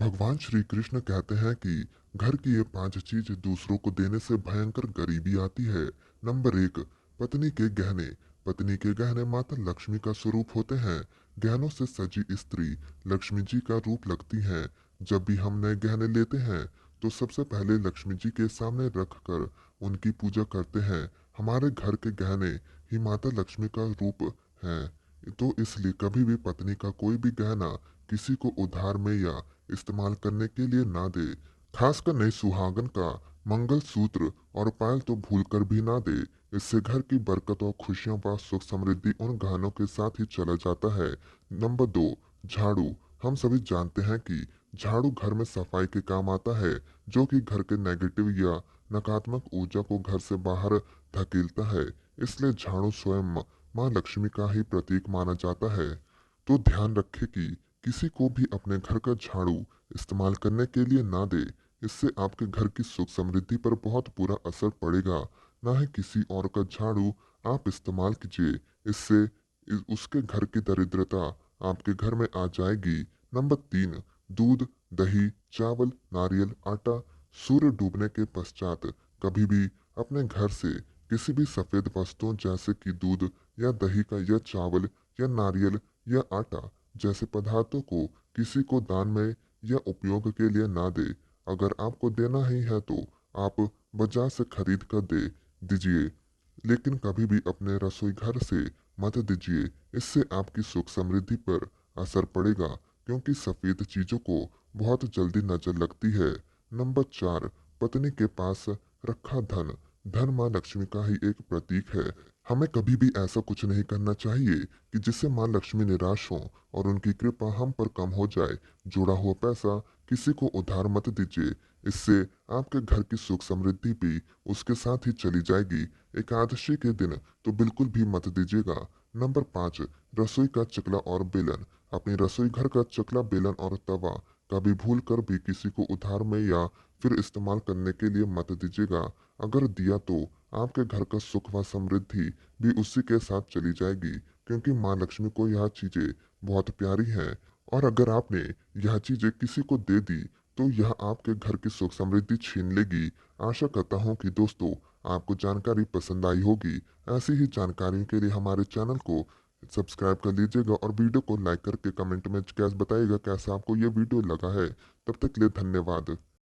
भगवान श्री कृष्ण कहते हैं कि घर की ये 5 चीज दूसरों को देने से भयंकर गरीबी आती है। नंबर 1, पत्नी के गहने। पत्नी के गहने माता लक्ष्मी का स्वरूप होते हैं। गहनों से सजी स्त्री लक्ष्मी जी का रूप लगती हैं। जब भी हम नए गहने लेते हैं तो सबसे पहले लक्ष्मी जी के सामने रख कर उनकी पूजा करते हैं। हमारे घर के गहने ही माता लक्ष्मी का रूप हैं। तो इसलिए कभी भी पत्नी का कोई भी गहना किसी को उधार में या इस्तेमाल करने के लिए ना दे। खासकर नई सुहागन का मंगल सूत्र और पायल तो भूल कर भी ना दे। इससे घर की बरकत और खुशियों व सुख समृद्धि उन गहनों के साथ ही चला जाता है। नंबर 2, झाड़ू। हम सभी जानते हैं कि झाड़ू घर में सफाई के काम आता है, जो कि घर के नेगेटिव या नकारात्मक ऊर्जा को घर से बाहर धकेलता है। इसलिए झाड़ू स्वयं माँ लक्ष्मी का ही प्रतीक माना जाता है। तो ध्यान रखें कि किसी को भी अपने घर का झाड़ू इस्तेमाल करने के लिए ना दे। इससे आपके घर की सुख समृद्धि पर बहुत बुरा असर पड़ेगा। ना ही किसी और का झाड़ू आप इस्तेमाल कीजिए। इससे उसके घर की दरिद्रता आपके घर में आ जाएगी। नंबर 3, दूध, दही, चावल, नारियल, आटा। सूर्य डूबने के पश्चात कभी भी अपने घर से किसी भी सफेद वस्तुओं जैसे कि दूध या दही का या चावल या नारियल या आटा जैसे पदार्थों को किसी को दान में या उपयोग के लिए ना दे। अगर आपको देना ही है तो आप बाजार से खरीद कर दे दीजिए, लेकिन कभी भी अपने रसोई घर से मत दीजिए। इससे आपकी सुख समृद्धि पर असर पड़ेगा, क्योंकि सफेद चीजों को बहुत जल्दी नजर लगती है। नंबर 4, पत्नी के पास रखा धन। धन माँ लक्ष्मी का ही एक प्रतीक है। हमें कभी भी ऐसा कुछ नहीं करना चाहिए कि जिससे माँ लक्ष्मी निराश हो और उनकी कृपा हम पर कम हो जाए। जुड़ा हुआ पैसा किसी को उधार मत दीजिए। इससे आपके घर की सुख समृद्धि भी उसके साथ ही चली जाएगी। एकादशी के दिन तो बिल्कुल भी मत दीजिएगा। नंबर 5, रसोई का चकला और बेलन। अपनी रसोई घर का चकला, बेलन और तवा कभी भूल कर भी किसी को उधार में या फिर इस्तेमाल करने के लिए मत दीजिएगा। अगर दिया तो आपके घर का सुख व समृद्धि भी उसी के साथ चली जाएगी, क्योंकि माँ लक्ष्मी को यह चीजें बहुत प्यारी हैं। और अगर आपने यह चीजें किसी को दे दी तो यह आपके घर की सुख समृद्धि छीन लेगी। आशा करता हूँ कि दोस्तों आपको जानकारी पसंद आई होगी। ऐसी ही जानकारियों के लिए हमारे चैनल को सब्सक्राइब कर लीजिएगा और वीडियो को लाइक करके कमेंट में कैसे बताइएगा कैसा आपको ये वीडियो लगा है। तब तक के लिए धन्यवाद।